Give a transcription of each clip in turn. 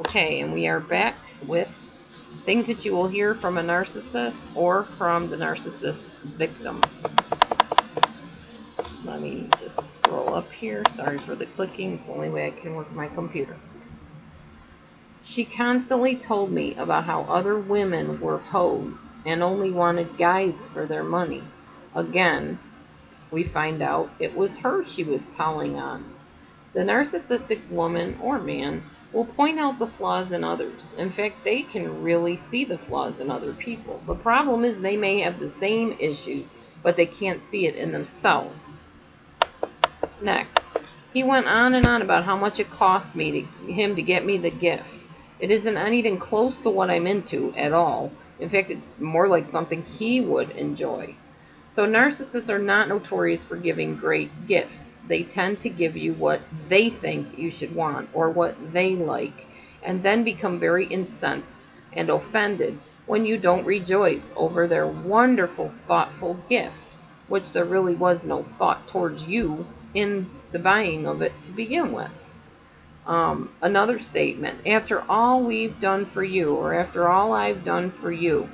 Okay, and we are back with things that you will hear from a narcissist or from the narcissist victim. Let me just scroll up here. Sorry for the clicking. It's the only way I can work my computer. She constantly told me about how other women were hoes and only wanted guys for their money. Again, we find out it was her she was telling on. The narcissistic woman or man will point out the flaws in others. In fact, they can really see the flaws in other people. The problem is they may have the same issues, but they can't see it in themselves. Next, he went on and on about how much it cost him to get me the gift. It isn't anything close to what I'm into at all. In fact, it's more like something he would enjoy. So narcissists are not notorious for giving great gifts. They tend to give you what they think you should want or what they like, and then become very incensed and offended when you don't rejoice over their wonderful, thoughtful gift, which there really was no thought towards you in the buying of it to begin with. Another statement: after all we've done for you, or after all I've done for you.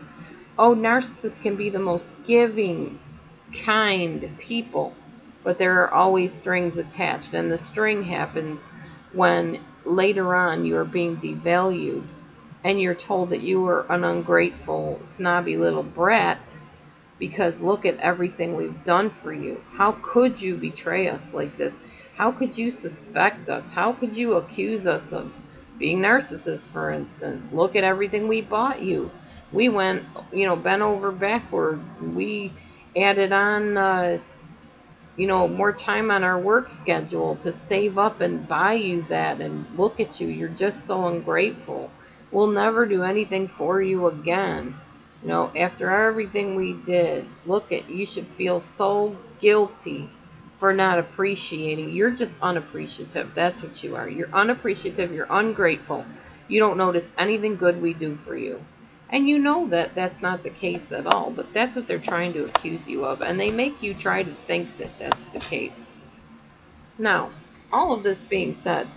Oh, narcissists can be the most giving, kind people, but there are always strings attached, and the string happens when later on you are being devalued and you're told that you were an ungrateful, snobby little brat because look at everything we've done for you. How could you betray us like this? How could you suspect us? How could you accuse us of being narcissists, for instance? Look at everything we bought you. We went, bent over backwards. We added on, more time on our work schedule to save up and buy you that. And look at you. You're just so ungrateful. We'll never do anything for you again. After everything we did, look at you should feel so guilty for not appreciating. You're just unappreciative. That's what you are. You're unappreciative. You're ungrateful. You don't notice anything good we do for you. And you know that that's not the case at all, but that's what they're trying to accuse you of. And they make you try to think that that's the case. Now, all of this being said,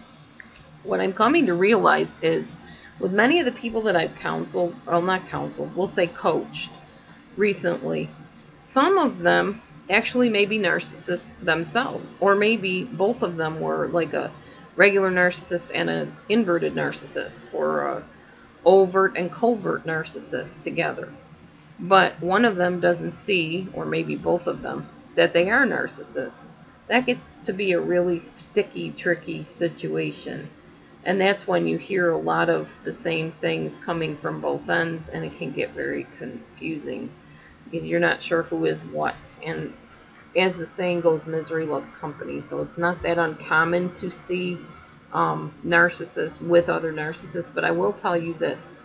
what I'm coming to realize is with many of the people that I've counseled, well, not counseled, we'll say coached recently, some of them actually may be narcissists themselves, or maybe both of them were like a regular narcissist and an inverted narcissist, or a overt and covert narcissist together. But one of them doesn't see, or maybe both of them, that they are narcissists. That gets to be a really sticky, tricky situation. And that's when you hear a lot of the same things coming from both ends, and it can get very confusing because you're not sure who is what. And as the saying goes, misery loves company. So it's not that uncommon to see narcissists with other narcissists. But I will tell you this: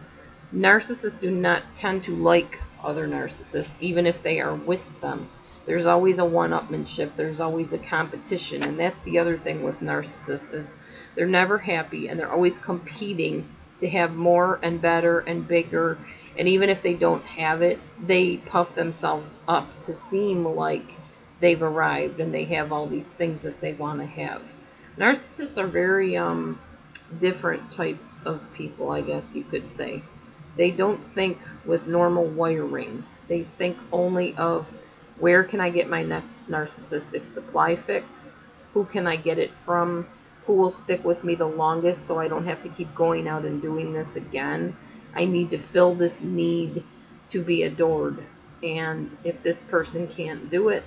narcissists do not tend to like other narcissists, even if they are with them. There's always a one-upmanship. There's always a competition, and that's the other thing with narcissists is they're never happy, and they're always competing to have more and better and bigger. And even if they don't have it, they puff themselves up to seem like they've arrived and they have all these things that they want to have. Narcissists are very different types of people, I guess you could say. They don't think with normal wiring. They think only of where can I get my next narcissistic supply fix? Who can I get it from? Who will stick with me the longest so I don't have to keep going out and doing this again? I need to fill this need to be adored. And if this person can't do it,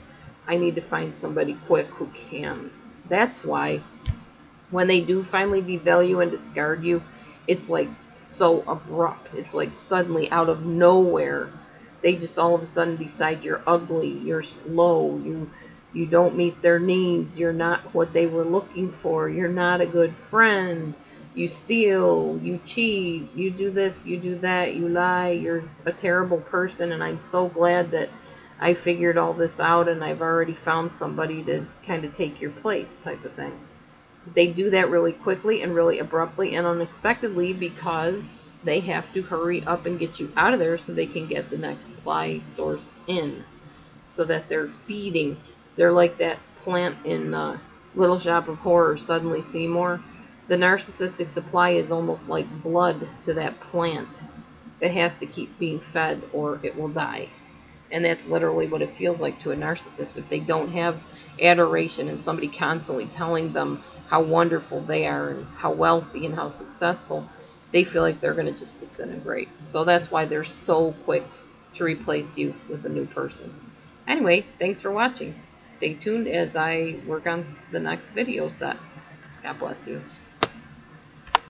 I need to find somebody quick who can. That's why when they do finally devalue and discard you, it's like so abrupt. It's like suddenly out of nowhere, they just all of a sudden decide you're ugly, you're slow, you don't meet their needs, you're not what they were looking for, you're not a good friend, you steal, you cheat, you do this, you do that, you lie, you're a terrible person, and I'm so glad that I figured all this out and I've already found somebody to kind of take your place type of thing. They do that really quickly and really abruptly and unexpectedly because they have to hurry up and get you out of there so they can get the next supply source in, so that they're feeding. They're like that plant in Little Shop of Horrors, Suddenly Seymour. The narcissistic supply is almost like blood to that plant. It has to keep being fed or it will die. And that's literally what it feels like to a narcissist. If they don't have adoration and somebody constantly telling them how wonderful they are and how wealthy and how successful, they feel like they're going to just disintegrate. So that's why they're so quick to replace you with a new person. Anyway, thanks for watching. Stay tuned as I work on the next video set. God bless you.